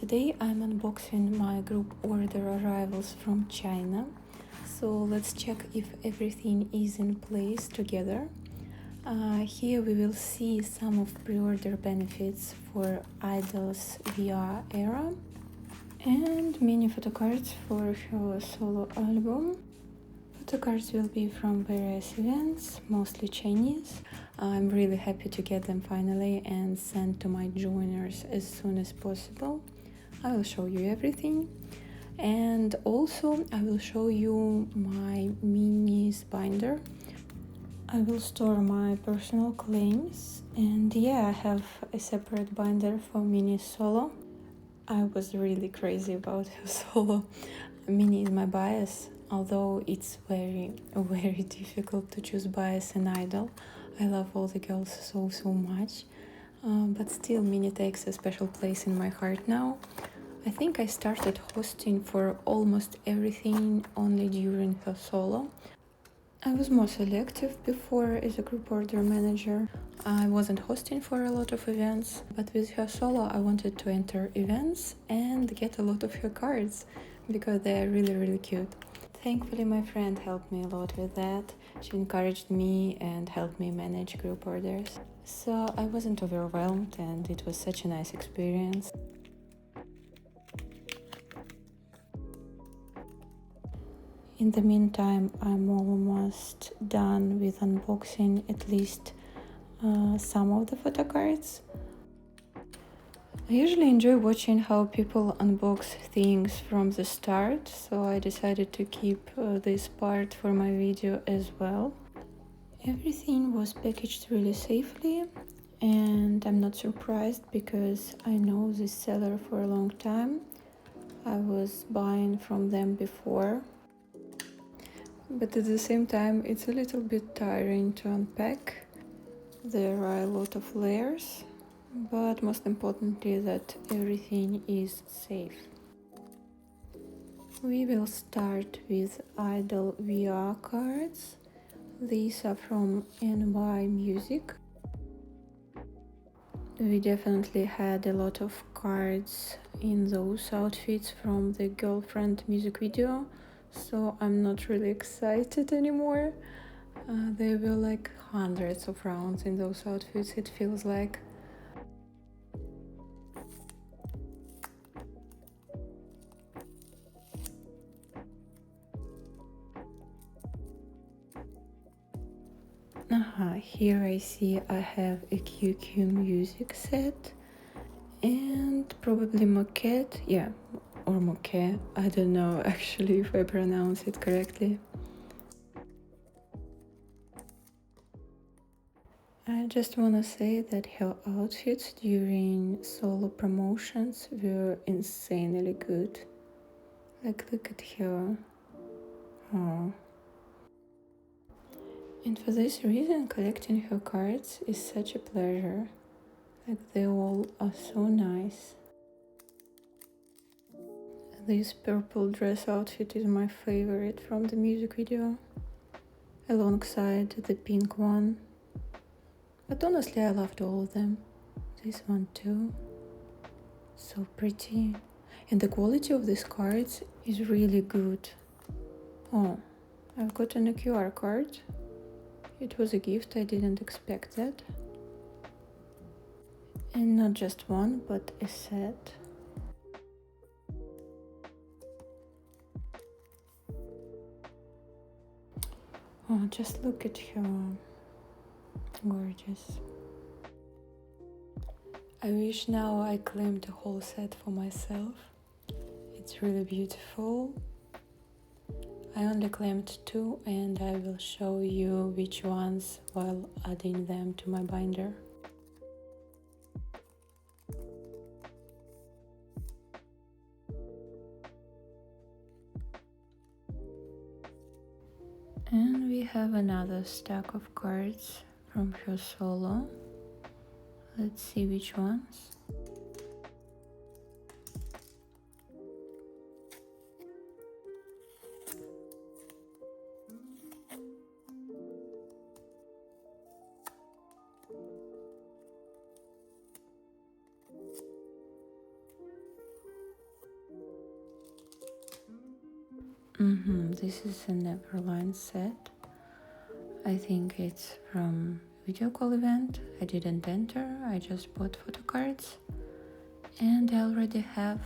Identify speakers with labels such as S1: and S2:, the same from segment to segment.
S1: Today I'm unboxing my group order arrivals from China. So let's check if everything is in place together. Here we will see some of pre-order benefits for i-dle's VR era and mini photocards for her solo album. Photocards will be from various events, mostly Chinese. I'm really happy to get them finally and sent to my joiners as soon as possible. I will show you everything, and also I will show you my Minnie's binder. I will store my personal claims, and yeah, I have a separate binder for Minnie's solo. I was really crazy about her solo. Minnie is my bias, although it's very difficult to choose bias in i-dle. I love all the girls so much, but still Minnie takes a special place in my heart now. I think I started hosting for almost everything only during her solo. I was more selective before as a group order manager. I wasn't hosting for a lot of events, but with her solo I wanted to enter events and get a lot of her cards because they are really cute. Thankfully my friend helped me a lot with that. She encouraged me and helped me manage group orders. So I wasn't overwhelmed and it was such a nice experience. In the meantime, I'm almost done with unboxing at least some of the photocards. I usually enjoy watching how people unbox things from the start, so I decided to keep this part for my video as well. Everything was packaged really safely, and I'm not surprised because I know this seller for a long time. I was buying from them before. But at the same time, it's a little bit tiring to unpack. There are a lot of layers, but most importantly that everything is safe. We will start with i-dle VR cards. These are from Music. We definitely had a lot of cards in those outfits from the Girlfriend music video, so I'm not really excited anymore. There were like hundreds of rounds in those outfits, it feels like. Here I see I have a QQ music set and probably moquette, yeah, or moquette, I don't know actually if I pronounce it correctly. I just wanna say that her outfits during solo promotions were insanely good. Like, look at her. Oh. And for this reason, collecting her cards is such a pleasure. Like, they all are so nice. This purple dress outfit is my favorite from the music video, alongside the pink one. But honestly, I loved all of them. This one too. So pretty. And the quality of these cards is really good. Oh, I've gotten a QR card. It was a gift, I didn't expect that. And not just one, but a set. Oh, just look at her. Gorgeous. I wish now I claimed the whole set for myself. It's really beautiful. I only claimed 2 and I will show you which ones while adding them to my binder. And we have another stack of cards from her solo. Let's see which ones. This is a Neverland set. I think it's from video call event. I didn't enter, I just bought photocards. And I already have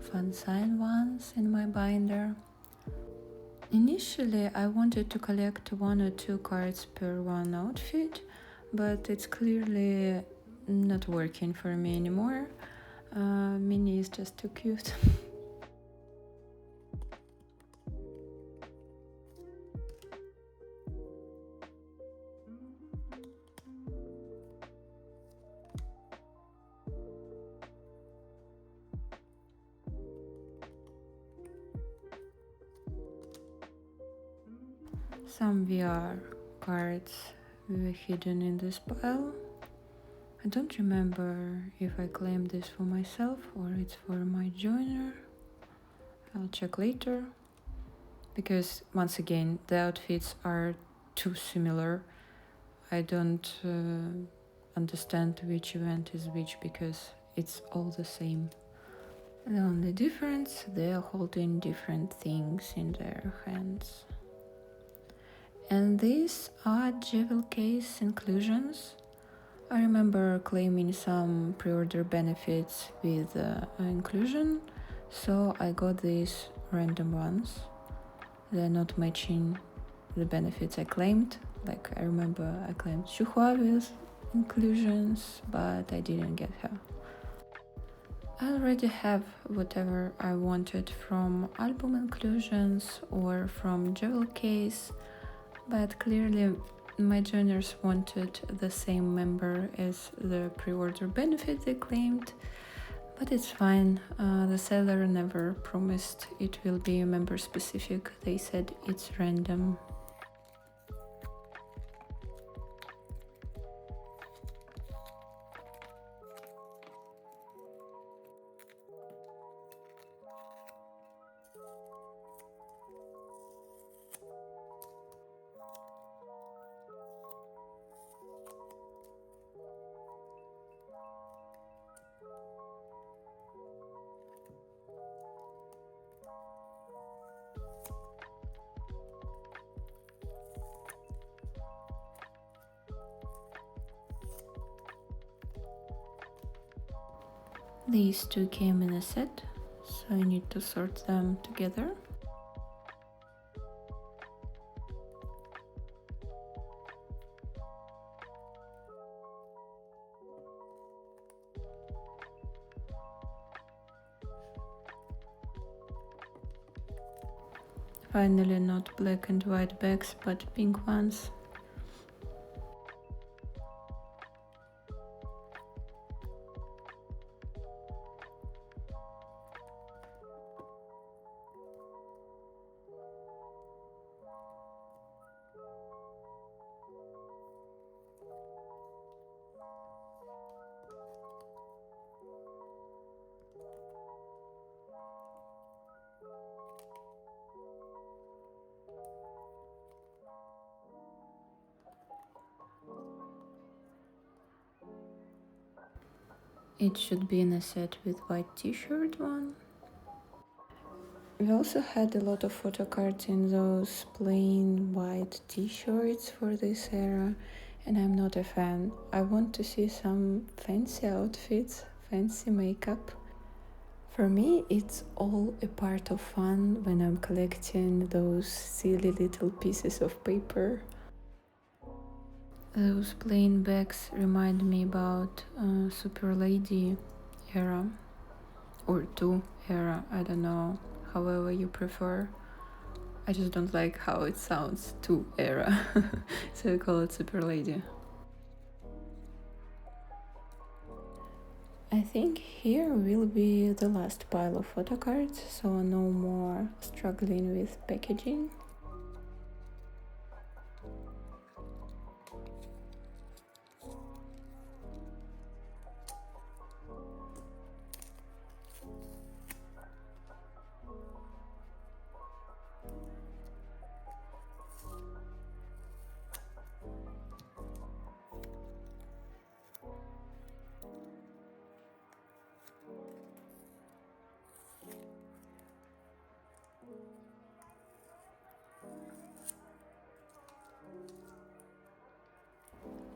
S1: fun sign ones in my binder. Initially, I wanted to collect 1 or 2 cards per one outfit, but it's clearly not working for me anymore. Minnie is just too cute. Some VR cards were hidden in this pile. I don't remember if I claimed this for myself or it's for my joiner. I'll check later. Because once again, the outfits are too similar. I don't understand which event is which because it's all the same. The only difference, they are holding different things in their hands. And these are jewel case inclusions. I remember claiming some pre-order benefits with inclusion, so I got these random ones. They're not matching the benefits I claimed. Like I remember I claimed Shuhua with inclusions, but I didn't get her. I already have whatever I wanted from album inclusions or from jewel case, but clearly my joiners wanted the same member as the pre-order benefit they claimed, but it's fine. The seller never promised it will be member specific. They said it's random. These two came in a set, so I need to sort them together. Finally, not black and white bags, but pink ones. It should be in a set with white t-shirt one. We also had a lot of photo cards in those plain white t-shirts for this era, and I'm not a fan. I want to see some fancy outfits, fancy makeup. For me, it's all a part of fun when I'm collecting those silly little pieces of paper. Those plain bags remind me about Super Lady era or 2 era, I don't know, however you prefer. I just don't like how it sounds, 2 era, so I call it Super Lady. I think here will be the last pile of photo cards, so no more struggling with packaging.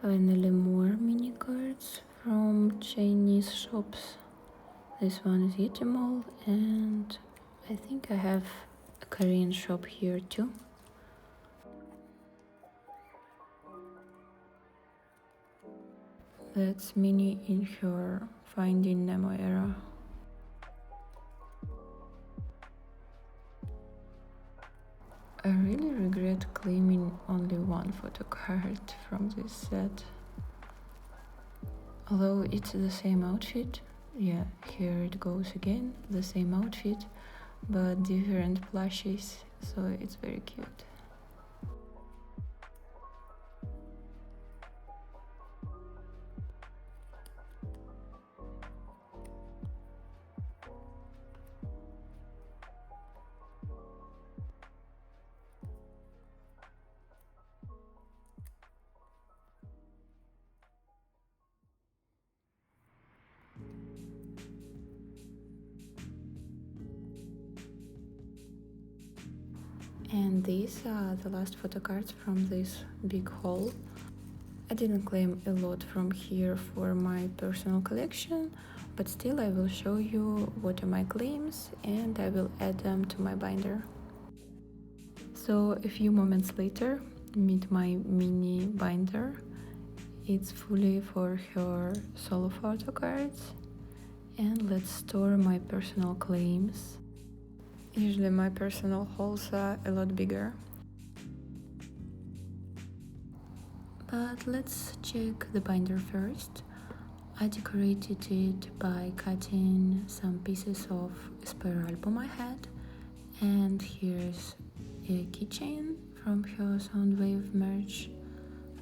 S1: Finally, more mini cards from Chinese shops. This one is i-dle, and I think I have a Korean shop here too. That's Minnie in her Finding Nemo era. I really regret claiming only one photo card from this set. Although it's the same outfit, yeah, here it goes again, the same outfit, but different plushies, so it's very cute. And these are the last photo cards from this big haul. I didn't claim a lot from here for my personal collection, but still I will show you what are my claims and I will add them to my binder. So a few moments later, meet my mini binder. It's fully for her solo photo cards. And let's store my personal claims. Usually my personal hauls are a lot bigger. But let's check the binder first. I decorated it by cutting some pieces of a spare album I had. And here's a keychain from her Soundwave merch.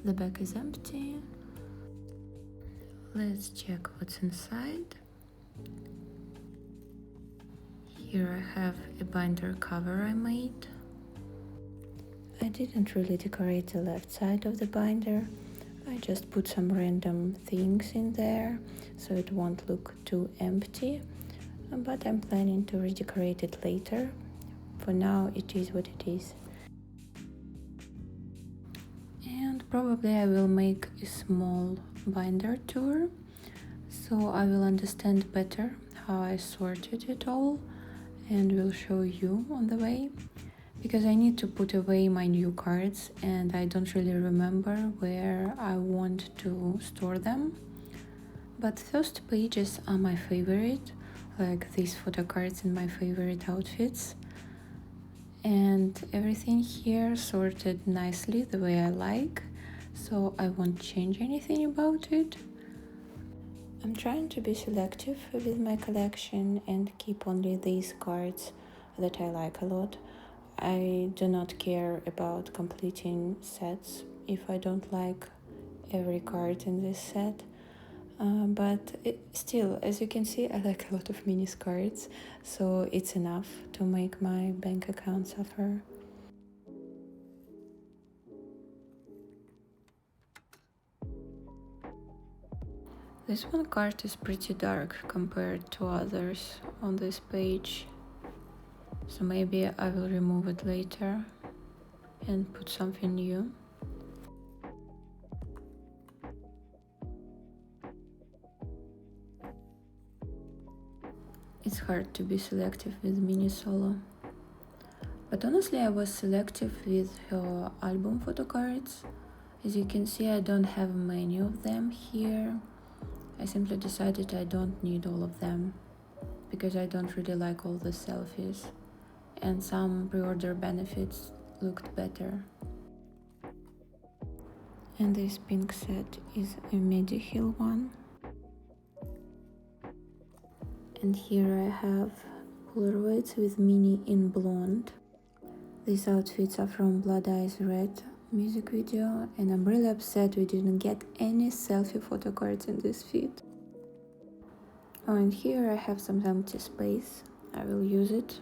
S1: The back is empty. Let's check what's inside. Here I have a binder cover I made. I didn't really decorate the left side of the binder. I just put some random things in there so it won't look too empty. But I'm planning to redecorate it later. For now, it is what it is. And probably I will make a small binder tour, so I will understand better how I sorted it all and will show you on the way, because I need to put away my new cards and I don't really remember where I want to store them. But first pages are my favorite, like these photo cards in my favorite outfits. And everything here sorted nicely the way I like, so I won't change anything about it. I'm trying to be selective with my collection and keep only these cards that I like a lot. I do not care about completing sets if I don't like every card in this set. But still, as you can see, I like a lot of mini cards, so it's enough to make my bank account suffer. This one card is pretty dark compared to others on this page, so maybe I will remove it later and put something new. It's hard to be selective with mini solo. But honestly, I was selective with her album photo cards. As you can see, I don't have many of them here. I simply decided I don't need all of them, because I don't really like all the selfies, and some pre-order benefits looked better. And this pink set is a Medihill one. And here I have Polaroids with Minnie in blonde. These outfits are from Blood Eyes Red music video, and I'm really upset we didn't get any selfie photo cards in this fit. Oh, and here I have some empty space. I will use it.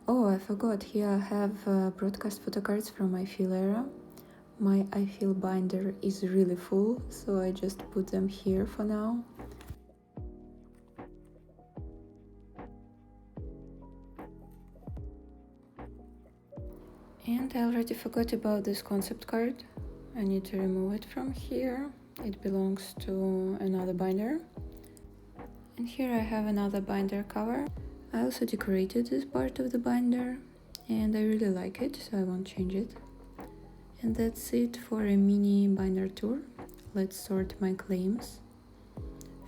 S1: Oh, I forgot, here I have broadcast photo cards from my Feel era. My I Feel binder is really full, so I just put them here for now. And I already forgot about this concept card. I need to remove it from here. It belongs to another binder. And here I have another binder cover. I also decorated this part of the binder and I really like it, so I won't change it. And that's it for a mini binder tour. Let's sort my claims.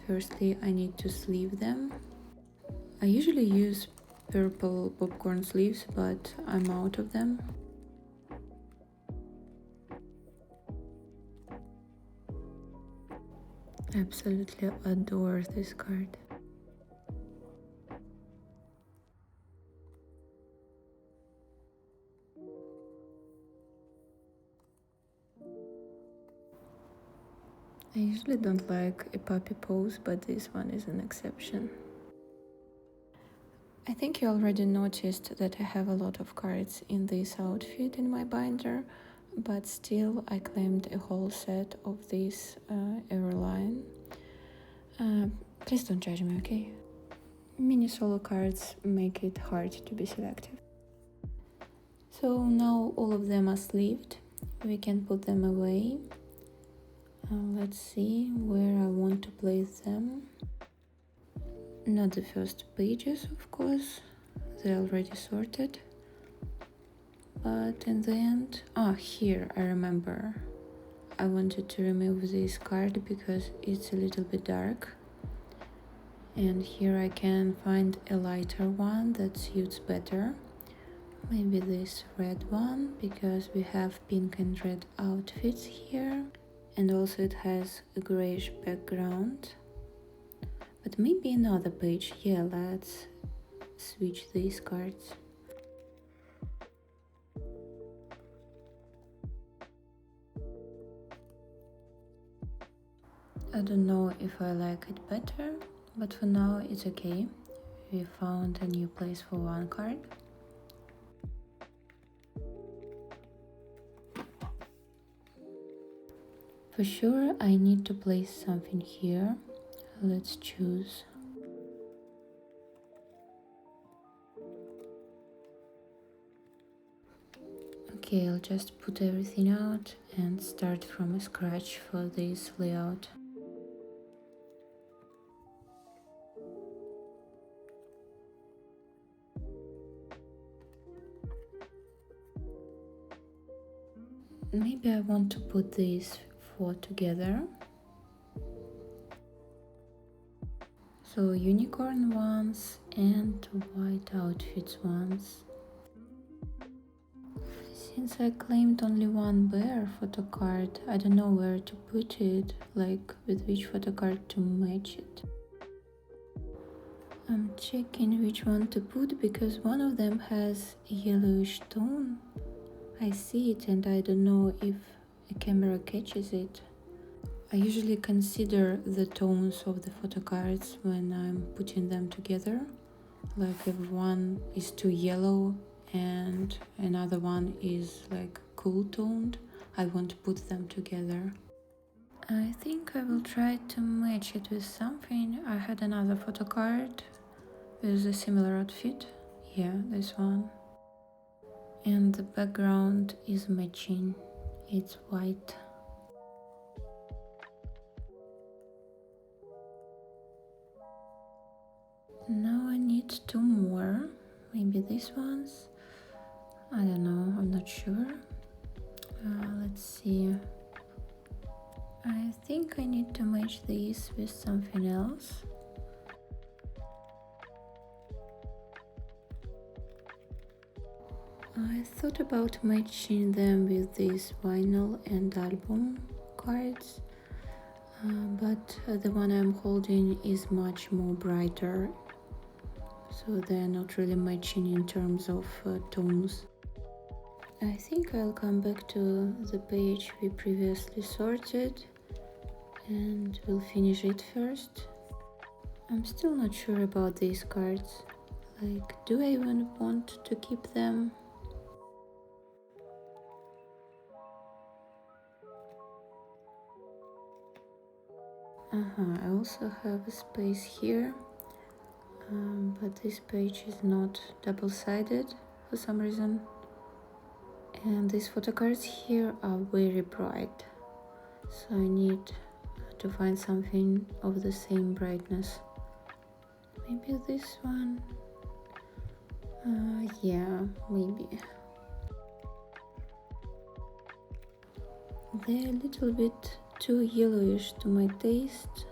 S1: Firstly, I need to sleeve them. I usually use purple popcorn sleeves, but I'm out of them. Absolutely adore this card. I usually don't like a puppy pose, but this one is an exception. I think you already noticed that I have a lot of cards in this outfit in my binder, but still I claimed a whole set of this Everline. Please don't judge me, okay? Mini solo cards make it hard to be selective. So now all of them are sleeved. We can put them away. Let's see where I want to place them. Not the first pages, of course, they're already sorted. But in the end, here I remember. I wanted to remove this card because it's a little bit dark. And here I can find a lighter one that suits better. Maybe this red one, because we have pink and red outfits here. And also it has a grayish background. But maybe another page. Yeah, let's switch these cards. I don't know if I like it better, but for now it's okay. We found a new place for one card. For sure, I need to place something here. Let's choose. Okay, I'll just put everything out and start from scratch for this layout. Maybe I want to put these four together. So unicorn ones and white outfits ones. Since I claimed only one bear photo card, I don't know where to put it, like with which photo card to match it. I'm checking which one to put because one of them has a yellowish tone. I see it and I don't know if a camera catches it. I usually consider the tones of the photo cards when I'm putting them together. Like if one is too yellow and another one is like cool toned, I won't put them together. I think I will try to match it with something. I had another photo card with a similar outfit. Yeah, this one. And the background is matching. It's white. Now I need two more. Maybe these ones. I don't know, I'm not sure. Let's see. I think I need to match these with something else. I thought about matching them with these vinyl and album cards, but the one I'm holding is much more brighter, so they're not really matching in terms of tones. I think I'll come back to the page we previously sorted and we'll finish it first. I'm still not sure about these cards. Like, do I even want to keep them? I also have a space here, but this page is not double-sided for some reason. And these photo cards here are very bright, so I need to find something of the same brightness. Maybe this one. Yeah, maybe. They're a little bit too yellowish to my taste,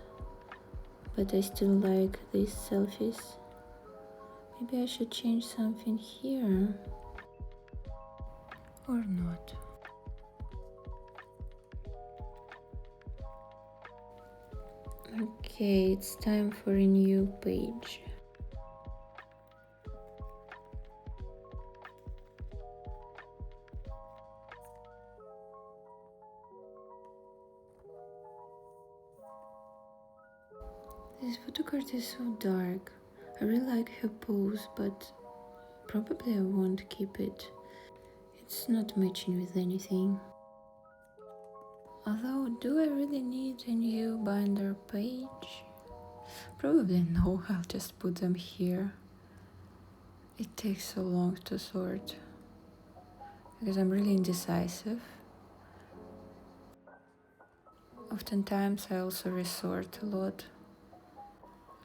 S1: but I still like these selfies. Maybe I should change something here. Or not. Okay, it's time for a new page. This photo card is so dark. I really like her pose, but probably I won't keep it. It's not matching with anything. Although, do I really need a new binder page? Probably no, I'll just put them here. It takes so long to sort because I'm really indecisive. Oftentimes I also resort a lot.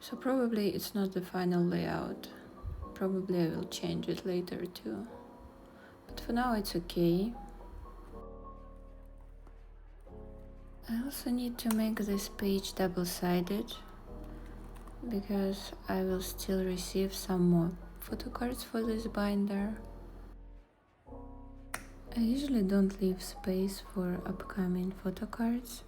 S1: So probably it's not the final layout. Probably I will change it later too. But for now it's okay. I also need to make this page double-sided because I will still receive some more photo cards for this binder. I usually don't leave space for upcoming photo cards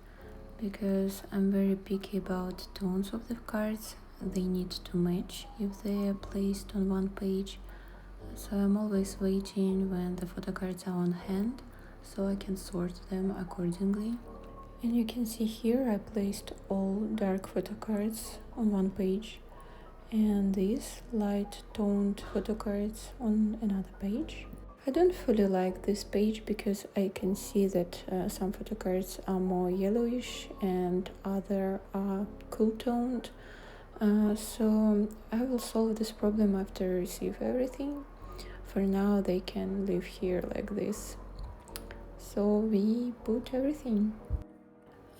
S1: because I'm very picky about tones of the cards. They need to match if they are placed on one page. So I'm always waiting when the photo cards are on hand so I can sort them accordingly. And you can see here I placed all dark photo cards on one page and these light toned photo cards on another page. I don't fully like this page because I can see that some photo cards are more yellowish and other are cool toned. So I will solve this problem after I receive everything. For now they can live here like this. So we put everything.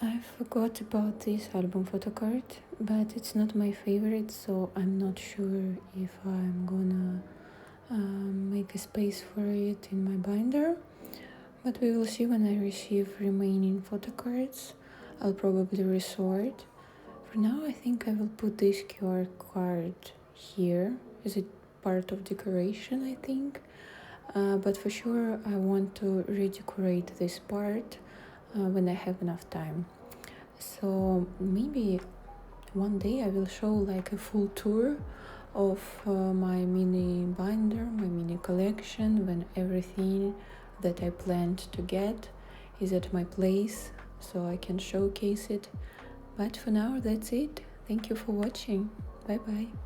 S1: I forgot about this album photo card, but it's not my favorite, so I'm not sure if I'm gonna make a space for it in my binder. But we will see when I receive remaining photo cards. I'll probably resort. For now, I think I will put this QR card here as a part of decoration, I think. But for sure, I want to redecorate this part when I have enough time. So maybe one day I will show like a full tour of my mini binder, my mini collection, when everything that I planned to get is at my place so I can showcase it. But for now, that's it. Thank you for watching. Bye bye.